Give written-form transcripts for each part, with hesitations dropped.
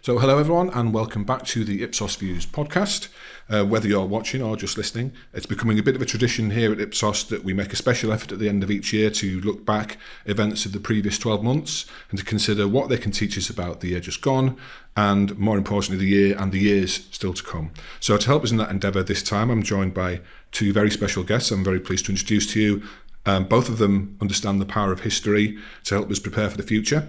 So hello everyone and welcome back to the Ipsos Views podcast. Whether you're watching or just listening, it's becoming a bit of a tradition here at Ipsos that we make a special effort at the end of each year to look back events of the previous 12 months and to consider what they can teach us about the year just gone and, more importantly, the year and the years still to come. So to help us in that endeavour this time, I'm joined by two very special guests I'm very pleased to introduce to you. Both of them understand the power of history to help us prepare for the future.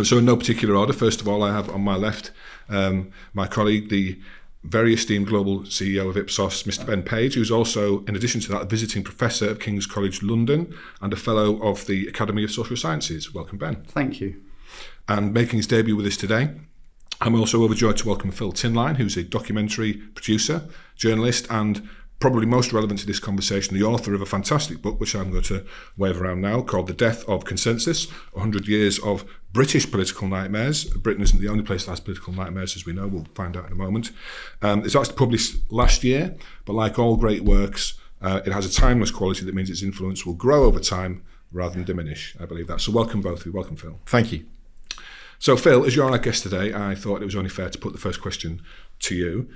So in no particular order, first of all, I have on my left my colleague, the very esteemed global CEO of Ipsos, Mr. Ben Page, who's also, in addition to that, a visiting professor of King's College London and a fellow of the Academy of Social Sciences. Welcome, Ben. Thank you. And making his debut with us today, I'm also overjoyed to welcome Phil Tinline, who's a documentary producer, journalist, and probably most relevant to this conversation, the author of a fantastic book, which I'm going to wave around now, called The Death of Consensus, 100 Years of British Political Nightmares. Britain isn't the only place that has political nightmares, as we know. We'll find out in a moment. It's actually published last year, but like all great works, it has a timeless quality that means its influence will grow over time rather than diminish. I believe that. So welcome both of you. Welcome, Phil. Thank you. So Phil, as you're our guest today, I thought it was only fair to put the first question to you.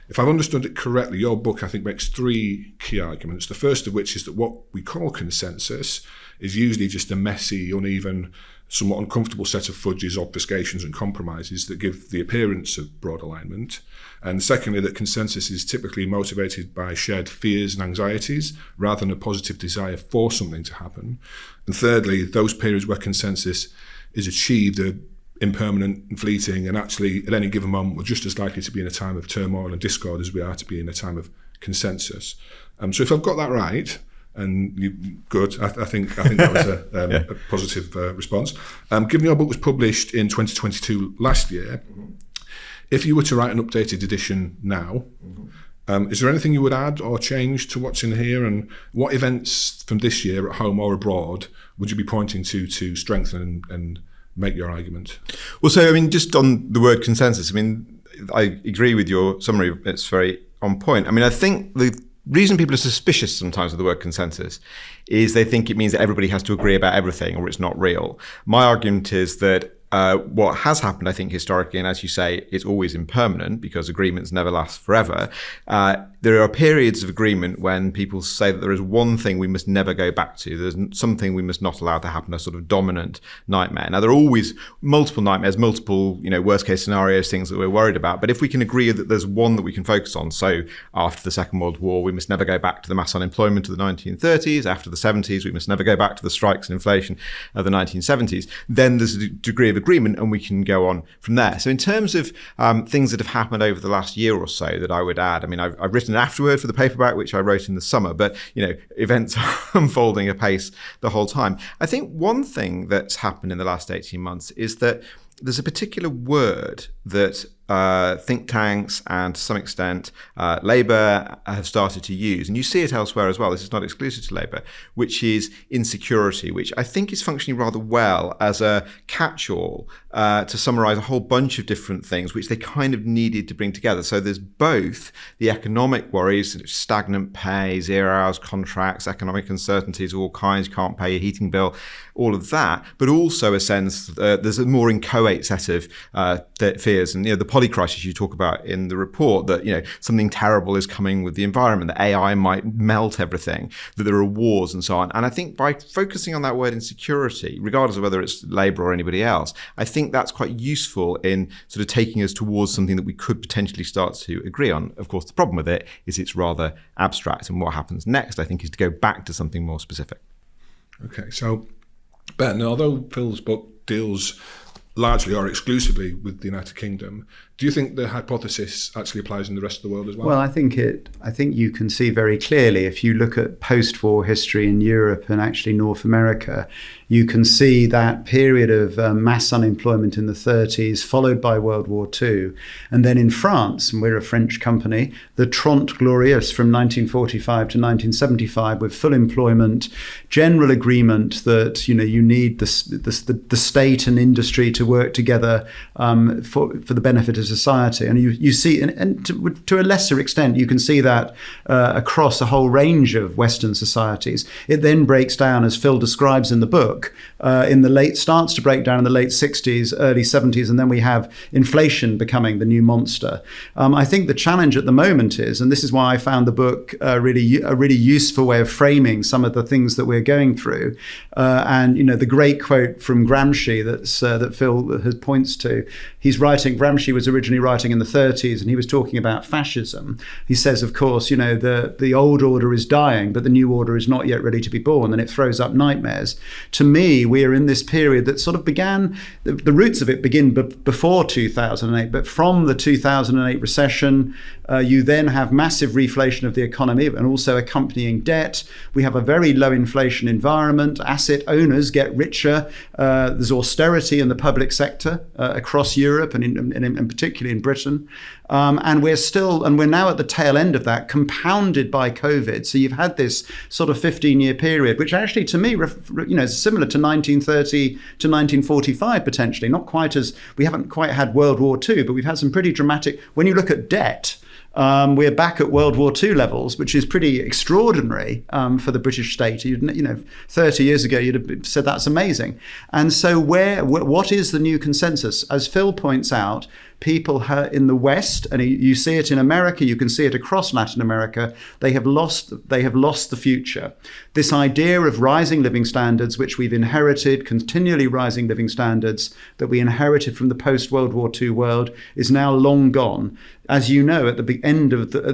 If I've understood it correctly, your book, I think, makes three key arguments. The first of which is that what we call consensus is usually just a messy, uneven, somewhat uncomfortable set of fudges, obfuscations and compromises that give the appearance of broad alignment. And secondly, that consensus is typically motivated by shared fears and anxieties rather than a positive desire for something to happen. And thirdly, those periods where consensus is achieved are impermanent and fleeting, and actually at any given moment we're just as likely to be in a time of turmoil and discord as we are to be in a time of consensus. So if I've got that right, and good, I think that was a positive response. Given your book was published in 2022 last year, if you were to write an updated edition now, is there anything you would add or change to what's in here, and what events from this year at home or abroad would you be pointing to strengthen and make your argument? Well, so, I mean, just on the word consensus, I mean, I agree with your summary. It's very on point. I mean, I think the reason people are suspicious sometimes of the word consensus is they think it means that everybody has to agree about everything or it's not real. My argument is that what has happened, I think, historically, and as you say, it's always impermanent because agreements never last forever. There are periods of agreement when people say that there is one thing we must never go back to. There's something we must not allow to happen, a sort of dominant nightmare. Now, there are always multiple nightmares, multiple, worst case scenarios, things that we're worried about. But if we can agree that there's one that we can focus on, so after the Second World War, we must never go back to the mass unemployment of the 1930s. After the 70s, we must never go back to the strikes and inflation of the 1970s. Then there's a degree of agreement and we can go on from there. So in terms of things that have happened over the last year or so that I would add, I mean, I've written an afterword for the paperback, which I wrote in the summer, but, events are unfolding apace the whole time. I think one thing that's happened in the last 18 months is that there's a particular word that think tanks and to some extent Labour have started to use, and you see it elsewhere as well, this is not exclusive to Labour, which is insecurity, which I think is functioning rather well as a catch-all to summarise a whole bunch of different things which they kind of needed to bring together. So there's both the economic worries, stagnant pay, 0 hours contracts, economic uncertainties of all kinds, you can't pay your heating bill, all of that, but also a sense there's a more inchoate set of fears, and the poly crisis you talk about in the report, that something terrible is coming with the environment, that AI might melt everything, that there are wars and so on. And I think by focusing on that word insecurity, regardless of whether it's Labour or anybody else, I think that's quite useful in sort of taking us towards something that we could potentially start to agree on. Of course, the problem with it is it's rather abstract, and what happens next, I think, is to go back to something more specific. Okay, so Ben, although Phil's book deals largely or exclusively with the United Kingdom, do you think the hypothesis actually applies in the rest of the world as well? Well, I think you can see very clearly if you look at post-war history in Europe and actually North America, you can see that period of mass unemployment in the 30s, followed by World War II. And then in France, and we're a French company, the Trente Glorieuses from 1945 to 1975 with full employment, general agreement that you need the state and industry to work together for the benefit of British society. And you see, and to a lesser extent, you can see that across a whole range of Western societies. It then breaks down, as Phil describes in the book, starts to break down in the late 60s, early 70s, and then we have inflation becoming the new monster. I think the challenge at the moment is, and this is why I found the book a really useful way of framing some of the things that we're going through. And the great quote from Gramsci that Phil points to. Gramsci was originally writing in the 30s, and he was talking about fascism. He says, of course, the old order is dying, but the new order is not yet ready to be born, and it throws up nightmares. To me, we are in this period that sort of began, the roots of it begin before 2008, but from the 2008 recession, you then have massive reflation of the economy and also accompanying debt. We have a very low inflation environment. Asset owners get richer. There's austerity in the public sector across Europe and particularly in Britain. And we're now at the tail end of that, compounded by COVID. So you've had this sort of 15-year period, which actually, to me, is similar to 1930 to 1945 potentially. We haven't quite had World War II, but we've had some pretty dramatic. When you look at debt, we're back at World War II levels, which is pretty extraordinary for the British state. 30 years ago, you'd have said that's amazing. And so what is the new consensus? As Phil points out, people in the West, and you see it in America, you can see it across Latin America, they have lost the future. This idea of rising living standards, which we've inherited, continually rising living standards that we inherited from the post-World War II world, is now long gone. As you know, at the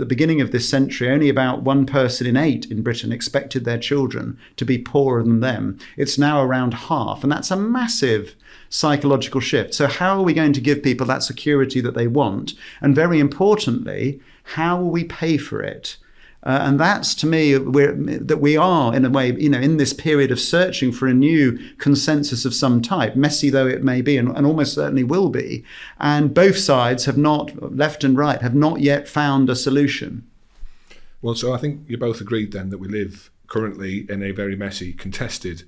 beginning of this century, only about 1 person in 8 in Britain expected their children to be poorer than them. It's now around half, and that's a massive psychological shift. So how are we going to give people that security that they want? And very importantly, how will we pay for it? And that's, to me, we are in a way, in this period of searching for a new consensus of some type, messy though it may be, and almost certainly will be. And both sides have not, left and right, have not yet found a solution. Well, so I think you both agreed then that we live currently in a very messy, contested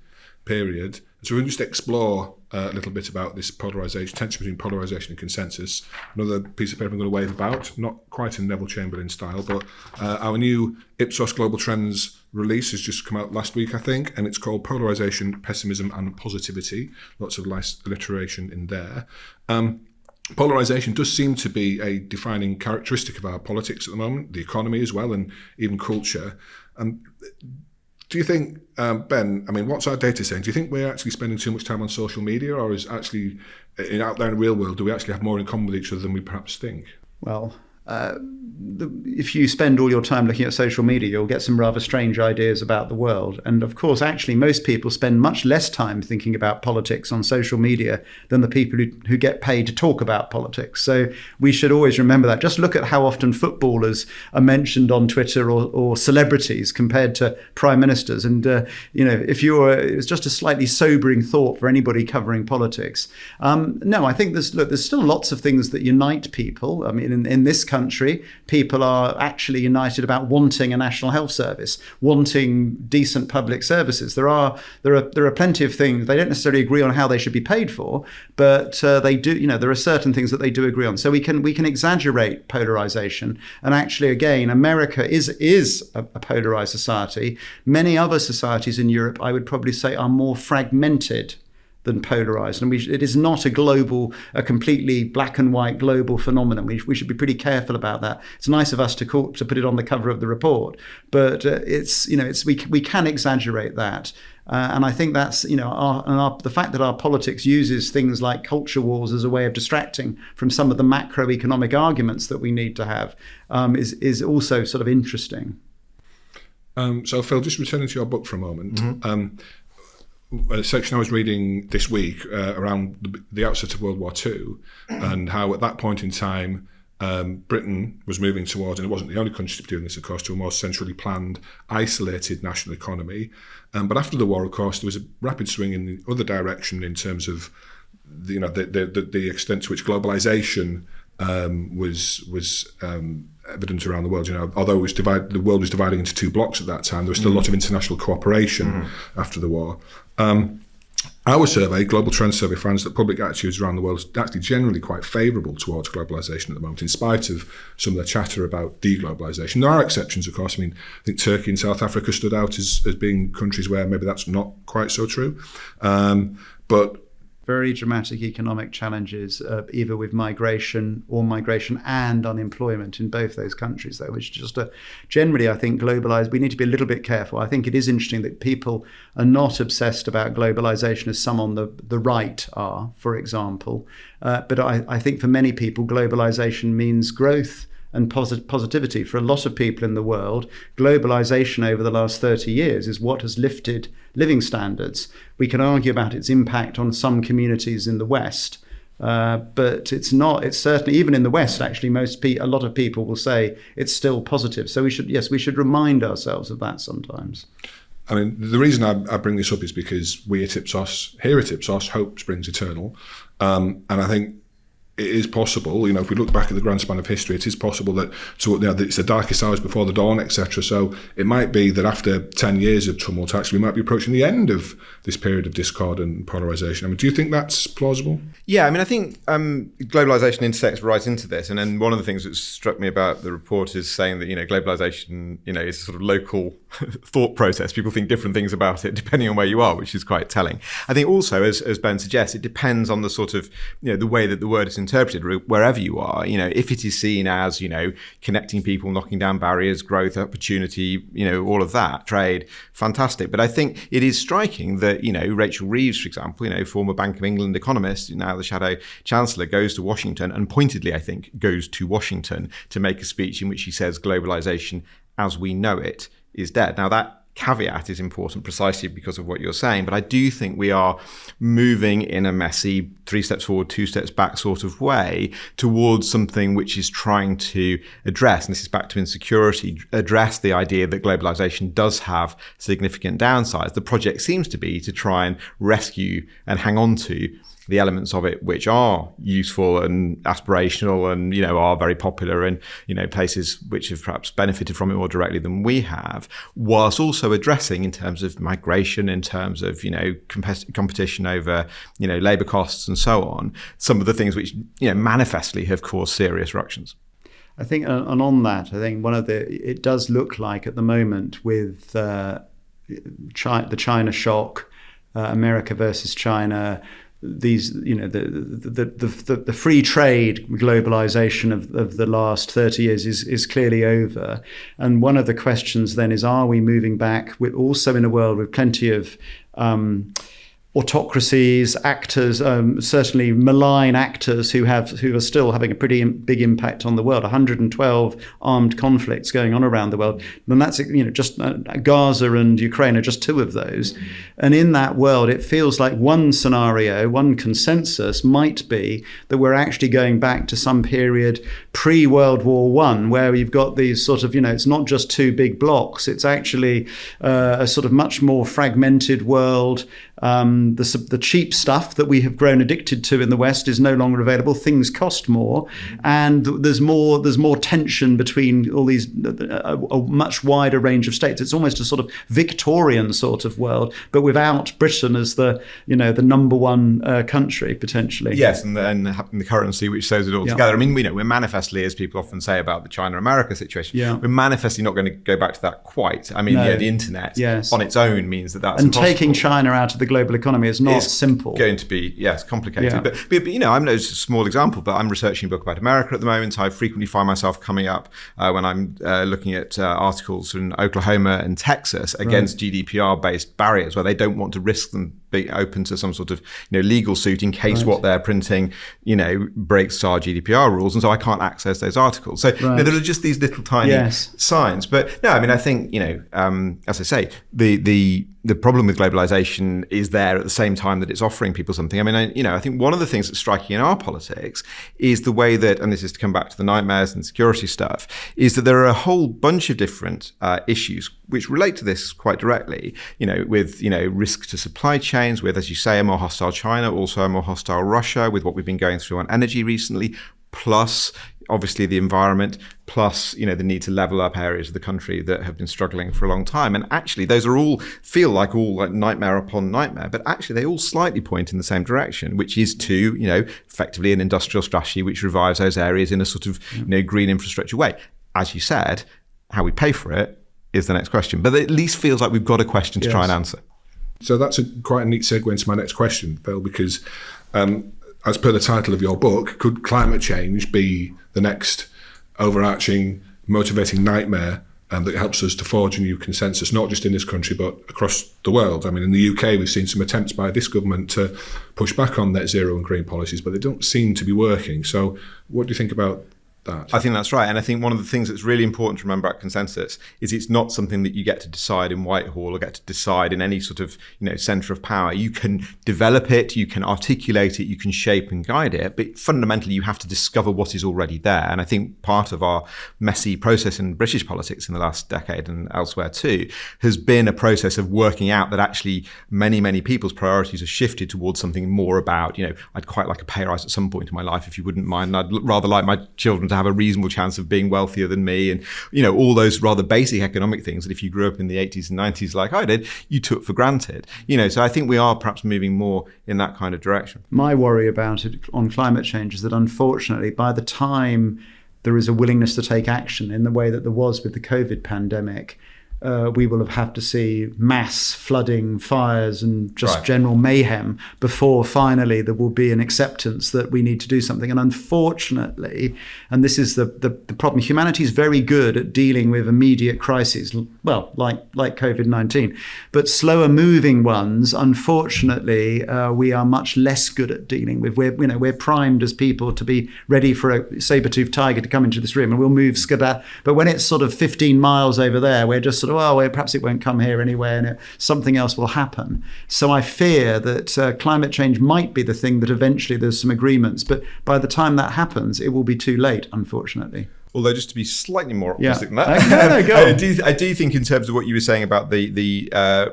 period. So we'll just explore a little bit about this polarisation, tension between polarisation and consensus. Another piece of paper I'm going to wave about, not quite in Neville Chamberlain style, but our new Ipsos Global Trends release has just come out last week, I think, and it's called Polarisation, Pessimism and Positivity. Lots of nice alliteration in there. Polarisation does seem to be a defining characteristic of our politics at the moment, the economy as well, and even culture. Do you think, Ben, what's our data saying? Do you think we're actually spending too much time on social media, or is actually, out there in the real world, do we actually have more in common with each other than we perhaps think? Well, if you spend all your time looking at social media, you'll get some rather strange ideas about the world. And of course, actually, most people spend much less time thinking about politics on social media than the people who get paid to talk about politics. So we should always remember that. Just look at how often footballers are mentioned on Twitter or celebrities compared to prime ministers. And, it's just a slightly sobering thought for anybody covering politics. No, I think there's still lots of things that unite people. In this country, people are actually united about wanting a national health service, wanting decent public services. There are plenty of things they don't necessarily agree on how they should be paid for, but they do. There are certain things that they do agree on. So we can exaggerate polarization. And actually, again, America is a polarized society. Many other societies in Europe, I would probably say, are more fragmented than polarized. And it is not a completely black and white global phenomenon. We should be pretty careful about that. It's nice of us to put it on the cover of the report, but we can exaggerate that. And I think that's, the fact that our politics uses things like culture wars as a way of distracting from some of the macroeconomic arguments that we need to have is also sort of interesting. So Phil, just returning to your book for a moment, a section I was reading this week around the outset of World War II and how at that point in time Britain was moving towards, and it wasn't the only country to be doing this, of course, to a more centrally planned, isolated national economy. But after the war, of course, there was a rapid swing in the other direction in terms of the extent to which globalization was evident around the world. Although the world was dividing into two blocks at that time, there was still a lot of international cooperation after the war. Our survey, Global Trends Survey, finds that public attitudes around the world is actually generally quite favourable towards globalisation at the moment, in spite of some of the chatter about deglobalisation. There are exceptions, of course. I mean, I think Turkey and South Africa stood out as being countries where maybe that's not quite so true. But very dramatic economic challenges, either with migration and unemployment in both those countries, though, which just generally, I think, globalized. We need to be a little bit careful. I think it is interesting that people are not obsessed about globalization as some on the right are, for example. But I think for many people, globalization means growth and positivity. For a lot of people in the world, globalization over the last 30 years is what has lifted living standards. We can argue about its impact on some communities in the West, but it's not. It's certainly, even in the West, actually, a lot of people will say it's still positive. So we should remind ourselves of that sometimes. I mean, the reason I bring this up is because here at Ipsos, hope springs eternal. And I think it is possible, if we look back at the grand span of history, it is possible that it's the darkest hours before the dawn, etc. So it might be that after 10 years of tumult, actually, we might be approaching the end of this period of discord and polarisation. I mean, do you think that's plausible? Yeah, I mean, I think globalisation intersects right into this. And then one of the things that struck me about the report is saying that, globalisation, is a sort of local thought process. People think different things about it depending on where you are, which is quite telling. I think also, as Ben suggests, it depends on the sort of, the way that the word is interpreted wherever you are. If it is seen as, connecting people, knocking down barriers, growth, opportunity, all of that, trade, fantastic. But I think it is striking that, Rachel Reeves, for example, former Bank of England economist, now the shadow chancellor, goes to Washington and pointedly, I think, goes to Washington to make a speech in which he says globalization as we know it is dead. Now that caveat is important precisely because of what you're saying, but I do think we are moving in a messy 3 steps forward, 2 steps back sort of way towards something which is trying to address, and this is back to insecurity, address the idea that globalization does have significant downsides. The project seems to be to try and rescue and hang on to the elements of it which are useful and aspirational and, are very popular in, places which have perhaps benefited from it more directly than we have, whilst also addressing in terms of migration, in terms of, competition over, labour costs and so on, some of the things which, manifestly have caused serious ructions. I think, and on that, I think it does look like at the moment with the China shock, America versus China, these, the free trade globalization of the last 30 years is clearly over. And one of the questions then is, are we moving back? We're also in a world with plenty of autocracies, actors, certainly malign actors who are still having a pretty big impact on the world. 112 armed conflicts going on around the world, and that's just Gaza and Ukraine are just 2 of those. And in that world, it feels like one scenario, one consensus might be that we're actually going back to some period pre-World War I, where you've got these sort of it's not just 2 big blocks. It's actually a sort of much more fragmented world. The cheap stuff that we have grown addicted to in the West is no longer available. Things cost more, and there's more tension between all these a much wider range of states. It's almost a sort of Victorian sort of world, but without Britain as the number one country potentially. Yes, and the currency which sews it all together. I mean, we're manifestly, as people often say about the China-America situation, we're manifestly not going to go back to that quite. I mean, the internet on its own means that's and impossible. Taking China out of the global economy is not simple. Going to be complicated. But I'm a small example, but I'm researching a book about America at the moment. I frequently find myself coming up when I'm looking at articles from Oklahoma and Texas against GDPR-based barriers, where they don't want to risk them being open to some sort of legal suit in case what they're printing breaks our GDPR rules, and so I can't access those articles. So there are just these little tiny signs. But no, I mean, I think as I say, the problem with globalization is there at the same time that it's offering people something. I mean, I think one of the things that's striking in our politics is the way that, and this is to come back to the nightmares and security stuff, is that there are a whole bunch of different issues which relate to this quite directly, with, risk to supply chains, with, as you say, a more hostile China, also a more hostile Russia, with what we've been going through on energy recently, plus obviously the environment, plus, the need to level up areas of the country that have been struggling for a long time. And actually, those are all feel like nightmare upon nightmare, but actually they all slightly point in the same direction, which is to, effectively an industrial strategy which revives those areas in a sort of, green infrastructure way. As you said, how we pay for it is the next question, but it at least feels like we've got a question to try and answer. So that's quite a neat segue into my next question, Phil, because as per the title of your book, could climate change be the next overarching, motivating nightmare that helps us to forge a new consensus, not just in this country, but across the world? I mean, in the UK, we've seen some attempts by this government to push back on net zero and green policies, but they don't seem to be working. So what do you think about that? I think that's right. And I think one of the things that's really important to remember about consensus is it's not something that you get to decide in Whitehall or get to decide in any sort of, centre of power. You can develop it, you can articulate it, you can shape and guide it, but fundamentally you have to discover what is already there. And I think part of our messy process in British politics in the last decade and elsewhere too has been a process of working out that actually many, many people's priorities have shifted towards something more about, I'd quite like a pay rise at some point in my life, if you wouldn't mind, and I'd rather like my children to have a reasonable chance of being wealthier than me, and all those rather basic economic things that if you grew up in the 80s and 90s like I did, you took for granted. So I think we are perhaps moving more in that kind of direction. My worry about it on climate change is that unfortunately by the time there is a willingness to take action in the way that there was with the COVID pandemic, we will have had to see mass flooding, fires and just general mayhem before finally there will be an acceptance that we need to do something. And unfortunately, and this is the problem, humanity is very good at dealing with immediate crises, well, like COVID-19, but slower moving ones, unfortunately, we are much less good at dealing with. We're primed as people to be ready for a saber-toothed tiger to come into this room and we'll move scadat. But when it's sort of 15 miles over there, we're just sort of, well, perhaps it won't come here anyway, and something else will happen. So I fear that climate change might be the thing that eventually there's some agreements, but by the time that happens, it will be too late, unfortunately. Although just to be slightly more optimistic than that, I do think in terms of what you were saying about the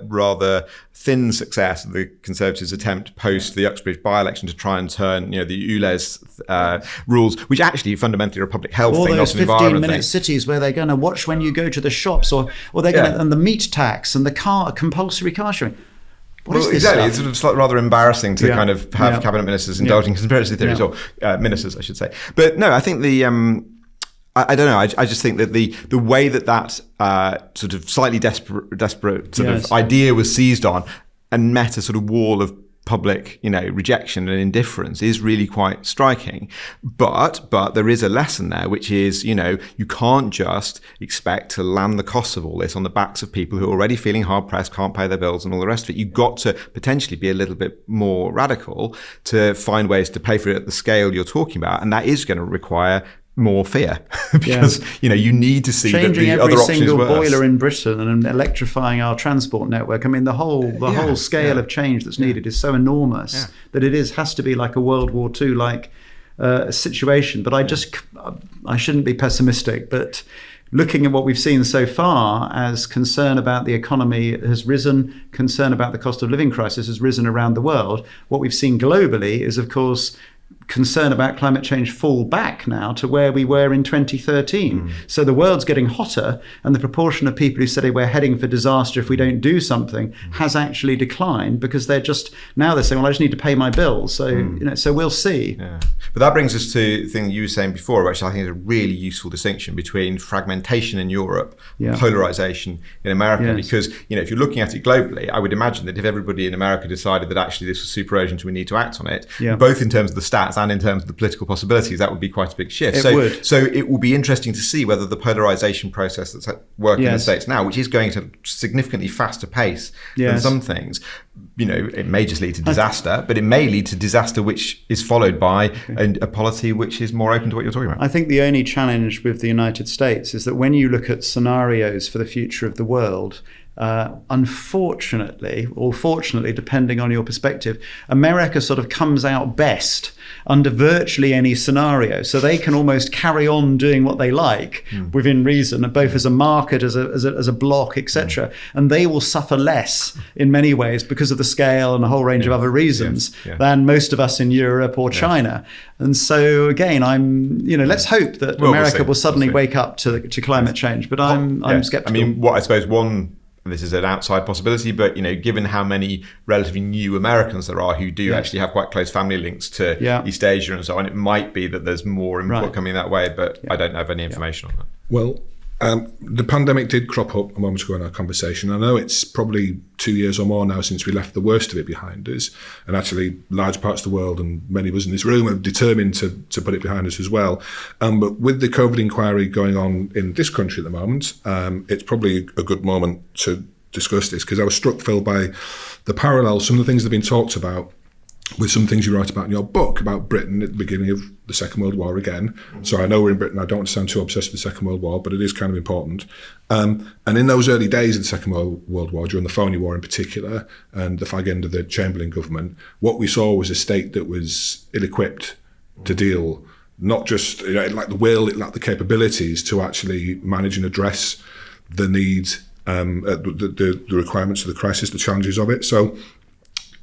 rather thin success of the Conservatives' attempt post the Uxbridge by-election to try and turn the ULEZ rules, which actually fundamentally are a public health thing, not an environment thing. All those 15-minute cities where they're going to watch when you go to the shops, or they're going to, and the meat tax and the compulsory car sharing. Exactly. Stuff? It's sort of slightly rather embarrassing to kind of have cabinet ministers indulging conspiracy theories, or ministers, I should say. But no, I think I don't know. I just think that the way that sort of slightly desperate sort of idea was seized on and met a sort of wall of public, rejection and indifference is really quite striking. But there is a lesson there, which is, you can't just expect to land the costs of all this on the backs of people who are already feeling hard pressed, can't pay their bills and all the rest of it. You've got to potentially be a little bit more radical to find ways to pay for it at the scale you're talking about. And that is going to require more fear because you need to see changing that the every other option single is worse. boiler in Britain and electrifying our transport network. I mean, the whole scale of change that's needed is so enormous that it has to be like a World War II like situation. But I shouldn't be pessimistic, but looking at what we've seen so far, as concern about the economy has risen, concern about the cost of living crisis has risen around the world, what we've seen globally is, of course, concern about climate change fall back now to where we were in 2013. So the world's getting hotter, and the proportion of people who say we're heading for disaster if we don't do something has actually declined, because they're saying, well, I just need to pay my bills. So so we'll see. Yeah. But that brings us to the thing you were saying before, which I think is a really useful distinction between fragmentation in Europe, polarization in America. Because if you're looking at it globally, I would imagine that if everybody in America decided that actually this was super urgent and we need to act on it, both in terms of the stats and in terms of the political possibilities, that would be quite a big shift. So it will be interesting to see whether the polarization process that's at work in the States now, which is going at a significantly faster pace than some things, it may just lead to disaster, but it may lead to disaster which is followed by a polity which is more open to what you're talking about. I think the only challenge with the United States is that when you look at scenarios for the future of the world, unfortunately, or fortunately, depending on your perspective, America sort of comes out best under virtually any scenario. So they can almost carry on doing what they like within reason, both as a market, as a bloc, etc. And they will suffer less in many ways because of the scale and a whole range of other reasons than most of us in Europe or China. And so again, let's hope that America will suddenly wake up to climate change. But I'm skeptical. I mean, I suppose this is an outside possibility, but given how many relatively new Americans there are who do actually have quite close family links to East Asia and so on, it might be that there's more input coming that way, but I don't have any information on that. Well, the pandemic did crop up a moment ago in our conversation. I know it's probably 2 years or more now since we left the worst of it behind us, and actually large parts of the world and many of us in this room are determined to put it behind us as well. But with the COVID inquiry going on in this country at the moment, it's probably a good moment to discuss this, because I was struck, Phil, by the parallels, some of the things that have been talked about with some things you write about in your book about Britain at the beginning of the Second World War again. So I know we're in Britain, I don't want to sound too obsessed with the Second World War, but it is kind of important. And in those early days of the Second World War, during the Phoney War in particular, and the fag end of the Chamberlain government, what we saw was a state that was ill-equipped to deal, not just, it lacked the will, it lacked the capabilities to actually manage and address the needs, the requirements of the crisis, the challenges of it. So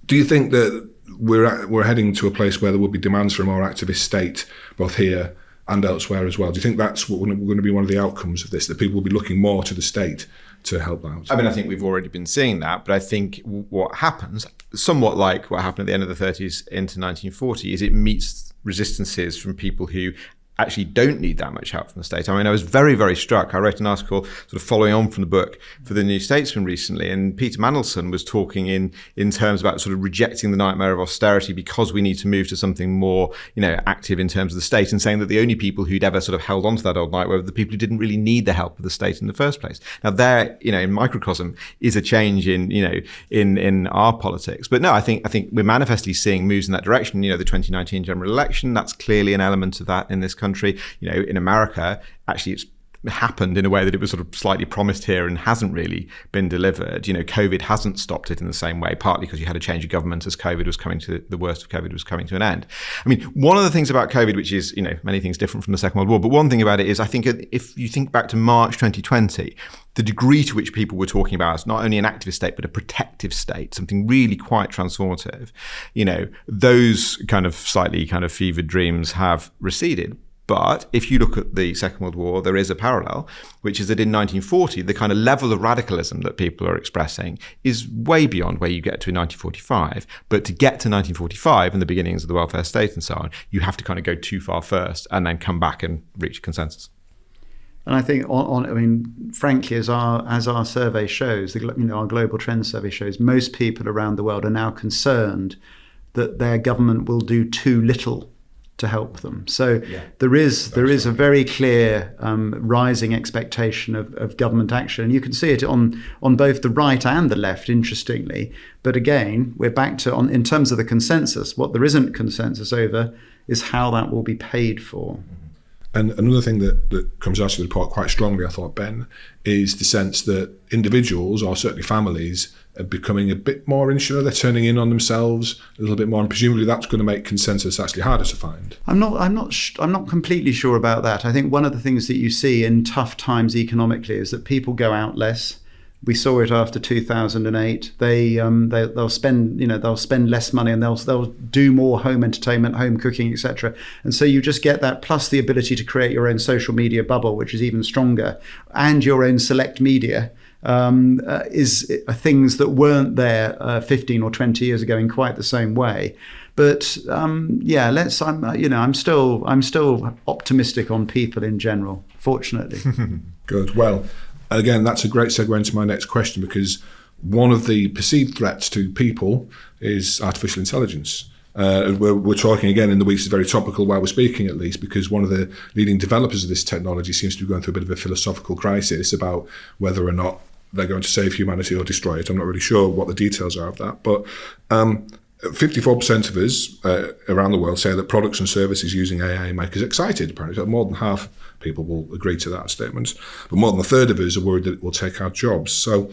do you think that we're heading to a place where there will be demands for a more activist state, both here and elsewhere as well? Do you think that's what we're going to be one of the outcomes of this, that people will be looking more to the state to help out? I mean, I think we've already been seeing that, but I think what happens, somewhat like what happened at the end of the 30s into 1940, is it meets resistances from people who actually don't need that much help from the state. I mean, I was very, very struck. I wrote an article sort of following on from the book for the New Statesman recently, and Peter Mandelson was talking in terms about sort of rejecting the nightmare of austerity because we need to move to something more, active in terms of the state, and saying that the only people who'd ever sort of held on to that old nightmare were the people who didn't really need the help of the state in the first place. Now there, in microcosm is a change in our politics. But no, I think we're manifestly seeing moves in that direction. The 2019 general election, that's clearly an element of that in this country. In America, actually it's happened in a way that it was sort of slightly promised here and hasn't really been delivered. COVID hasn't stopped it in the same way, partly because you had a change of government as the worst of COVID was coming to an end. I mean, one of the things about COVID, which is, many things different from the Second World War, but one thing about it is, I think if you think back to March 2020, the degree to which people were talking about not only an activist state, but a protective state, something really quite transformative, those kind of slightly kind of fevered dreams have receded. But if you look at the Second World War, there is a parallel, which is that in 1940, the kind of level of radicalism that people are expressing is way beyond where you get to in 1945. But to get to 1945 and the beginnings of the welfare state and so on, you have to kind of go too far first and then come back and reach a consensus. And I think, frankly, as our survey shows, our global trends survey shows, most people around the world are now concerned that their government will do too little to help them. So there is a very clear rising expectation of government action, and you can see it on both the right and the left, interestingly. But again, we're back to in terms of the consensus. What there isn't consensus over is how that will be paid for. And another thing that comes out of the report quite strongly, I thought, Ben, is the sense that individuals, or certainly families, are becoming a bit more insular. They're turning in on themselves a little bit more, and presumably that's going to make consensus actually harder to find. I'm not completely sure about that. I think one of the things that you see in tough times economically is that people go out less. We saw it after 2008. They'll spend less money, and they'll do more home entertainment, home cooking, etc. And so you just get that, plus the ability to create your own social media bubble, which is even stronger, and your own select media. Are things that weren't there 15 or 20 years ago in quite the same way. But I'm still optimistic on people in general, fortunately. Good. Well, again, that's a great segue into my next question, because one of the perceived threats to people is artificial intelligence. We're talking again in the weeks, it's very topical while we're speaking, at least, because one of the leading developers of this technology seems to be going through a bit of a philosophical crisis about whether or not they're going to save humanity or destroy it. I'm not really sure what the details are of that, but 54% of us around the world say that products and services using AI make us excited. Apparently, more than half people will agree to that statement, but more than a third of us are worried that it will take our jobs. So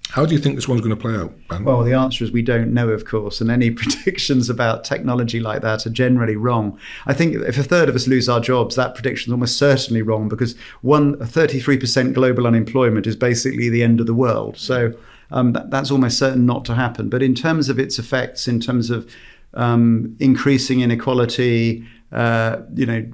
How do you think this one's going to play out, Ben? Well, the answer is we don't know, of course, and any predictions about technology like that are generally wrong. I think if a third of us lose our jobs, that prediction is almost certainly wrong, because 33% global unemployment is basically the end of the world. So that's almost certain not to happen. But in terms of its effects, in terms of increasing inequality, rising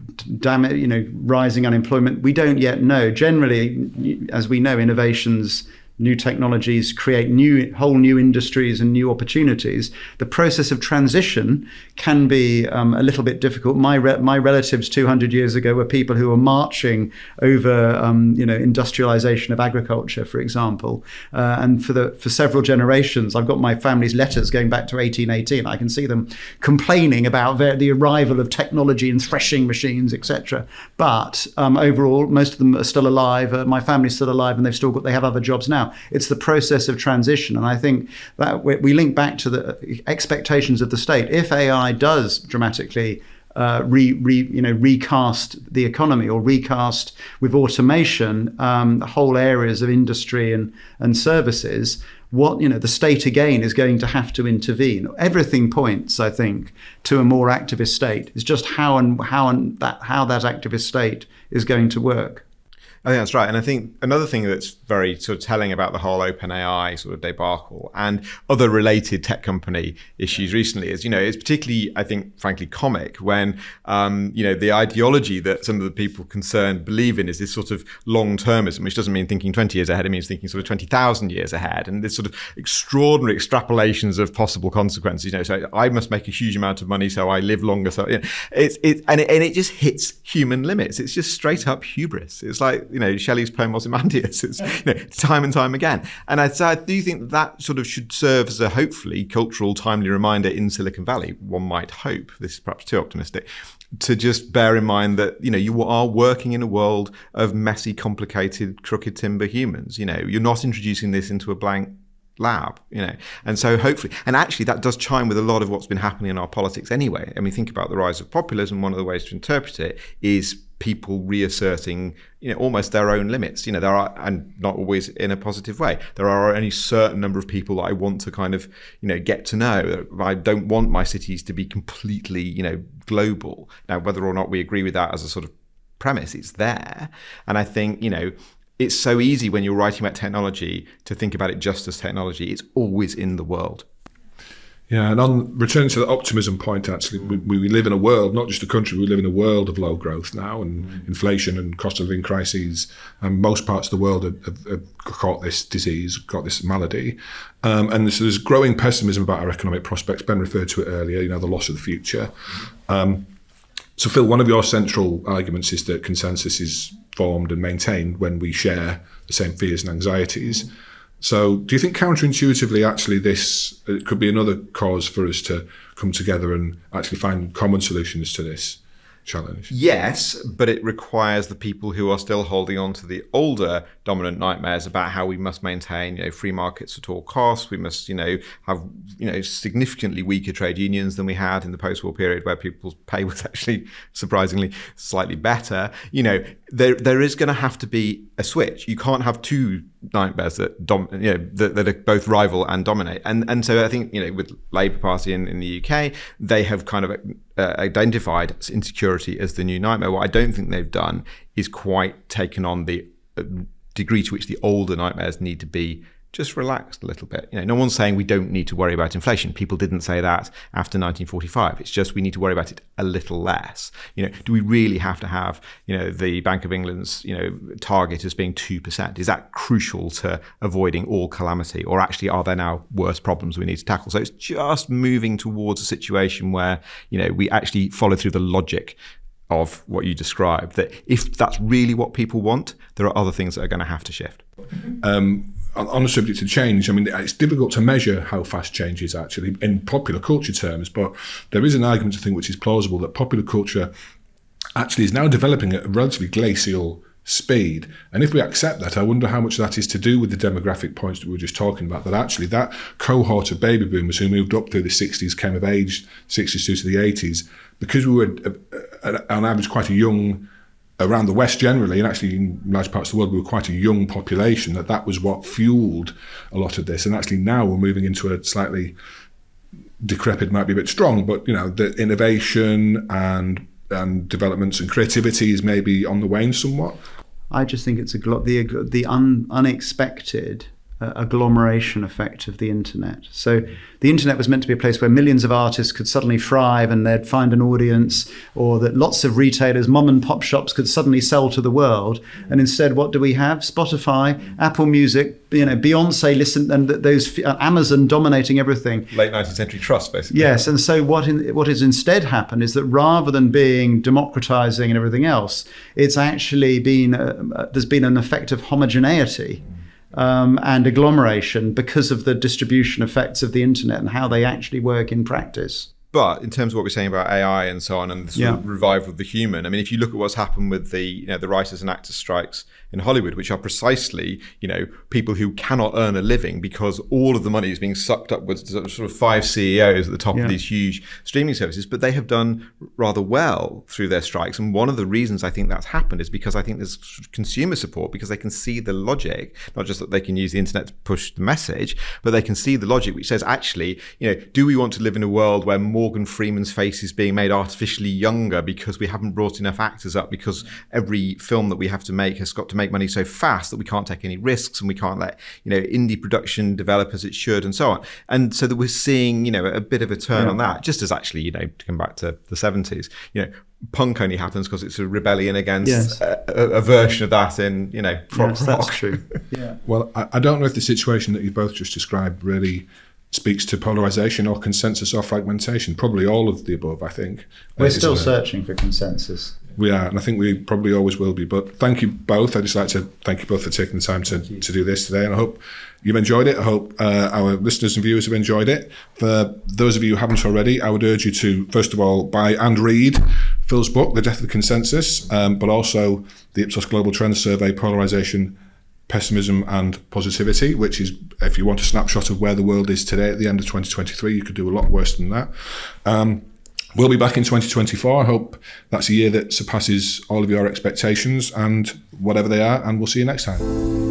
unemployment, we don't yet know. Generally, as we know, innovations, new technologies create whole new industries and new opportunities. The process of transition can be a little bit difficult. My relatives 200 years ago were people who were marching over industrialization of agriculture, for example, and for several generations. I've got my family's letters going back to 1818. I can see them complaining about the arrival of technology and threshing machines, etc. But overall, most of them are still alive. My family's still alive, and they have other jobs now. It's the process of transition, and I think that we link back to the expectations of the state. If AI does dramatically recast the economy, or recast with automation whole areas of industry and services, the state again is going to have to intervene. Everything points, I think, to a more activist state. It's just how that activist state is going to work. I think that's right. And I think another thing that's very sort of telling about the whole OpenAI sort of debacle and other related tech company issues recently is, it's particularly, I think, frankly, comic when, the ideology that some of the people concerned believe in is this sort of long-termism, which doesn't mean thinking 20 years ahead. It means thinking sort of 20,000 years ahead. And this sort of extraordinary extrapolations of possible consequences. So I must make a huge amount of money, so I live longer. So it just hits human limits. It's just straight up hubris. It's like, Shelley's poem Ozymandias. It's time and time again. And I do think that sort of should serve as a hopefully cultural, timely reminder in Silicon Valley. One might hope, this is perhaps too optimistic, to just bear in mind that, you are working in a world of messy, complicated, crooked timber humans. You're not introducing this into a blank lab, and so hopefully, and actually that does chime with a lot of what's been happening in our politics anyway. I mean, think about the rise of populism. One of the ways to interpret it is people reasserting, almost their own limits. There are, and not always in a positive way, there are only a certain number of people that I want to kind of, get to know. I don't want my cities to be completely, global. Now, whether or not we agree with that as a sort of premise, it's there. And I think, it's so easy when you're writing about technology to think about it just as technology. It's always in the world. Yeah, and on returning to the optimism point, actually, we live in a world, not just a country, we live in a world of low growth now, and inflation and cost of living crises, and most parts of the world have caught this disease, got this malady. And so there's growing pessimism about our economic prospects. Ben referred to it earlier, the loss of the future. So Phil, one of your central arguments is that consensus is formed and maintained when we share the same fears and anxieties. So do you think counterintuitively, actually, this could be another cause for us to come together and actually find common solutions to this challenge? Yes, but it requires the people who are still holding on to the older dominant nightmares about how we must maintain, free markets at all costs. We must, have, significantly weaker trade unions than we had in the post-war period, where people's pay was actually surprisingly slightly better. There is going to have to be a switch. You can't have two nightmares that that are both rival and dominate. And so I think, with Labour Party in the UK, they have kind of identified insecurity as the new nightmare. What I don't think they've done is quite taken on the degree to which the older nightmares need to be just relaxed a little bit. No one's saying we don't need to worry about inflation. People didn't say that after 1945. It's just we need to worry about it a little less. Do we really have to have, the Bank of England's, target as being 2%? Is that crucial to avoiding all calamity? Or actually, are there now worse problems we need to tackle? So it's just moving towards a situation where, we actually follow through the logic of what you described, that if that's really what people want, there are other things that are going to have to shift. On the subject of change, I mean, it's difficult to measure how fast change is actually in popular culture terms, but there is an argument, I think, which is plausible, that popular culture actually is now developing at a relatively glacial speed. And if we accept that, I wonder how much that is to do with the demographic points that we were just talking about, that actually that cohort of baby boomers who moved up through the 60s, came of age 60s through to the 80s, because we were on average quite a young around the West generally, and actually in large parts of the world, we were quite a young population, that was what fueled a lot of this. And actually now we're moving into a slightly decrepit, might be a bit strong, but the innovation and developments and creativity is maybe on the wane somewhat. I just think it's the unexpected agglomeration effect of the internet. So the internet was meant to be a place where millions of artists could suddenly thrive and they'd find an audience, or that lots of retailers, mom and pop shops, could suddenly sell to the world. And instead, what do we have? Spotify, Apple Music, Beyonce listen, and those Amazon dominating everything. Late 19th century trust, basically. Yes, and so what has instead happened is that rather than being democratizing and everything else, it's actually been there's been an effect of homogeneity. And agglomeration because of the distribution effects of the internet and how they actually work in practice. But in terms of what we're saying about AI and so on, and the sort of revival of the human, I mean, if you look at what's happened with the writers and actors strikes in Hollywood, which are precisely, people who cannot earn a living because all of the money is being sucked upwards to sort of 5 CEOs at the top of these huge streaming services, but they have done rather well through their strikes. And one of the reasons I think that's happened is because I think there's consumer support, because they can see the logic, not just that they can use the internet to push the message, but they can see the logic which says, actually, do we want to live in a world where Morgan Freeman's face is being made artificially younger because we haven't brought enough actors up, because every film that we have to make has got to make money so fast that we can't take any risks and we can't let indie production develop as it should, and so on. And so that we're seeing a bit of a turn on that, just as actually to come back to the 70s, punk only happens because it's a rebellion against a version of that in prog rock. That's true. Well, I don't know if the situation that you both just described really speaks to polarization or consensus or fragmentation. Probably all of the above, I think. We're still searching for consensus. We are, and I think we probably always will be. But thank you both. I'd just like to thank you both for taking the time to do this today. And I hope you've enjoyed it. I hope our listeners and viewers have enjoyed it. For those of you who haven't already, I would urge you to, first of all, buy and read Phil's book, The Death of the Consensus, but also the Ipsos Global Trends Survey, Polarization, Pessimism and Positivity, which is, if you want a snapshot of where the world is today at the end of 2023, you could do a lot worse than that. We'll be back in 2024. I hope that's a year that surpasses all of your expectations and whatever they are, and we'll see you next time.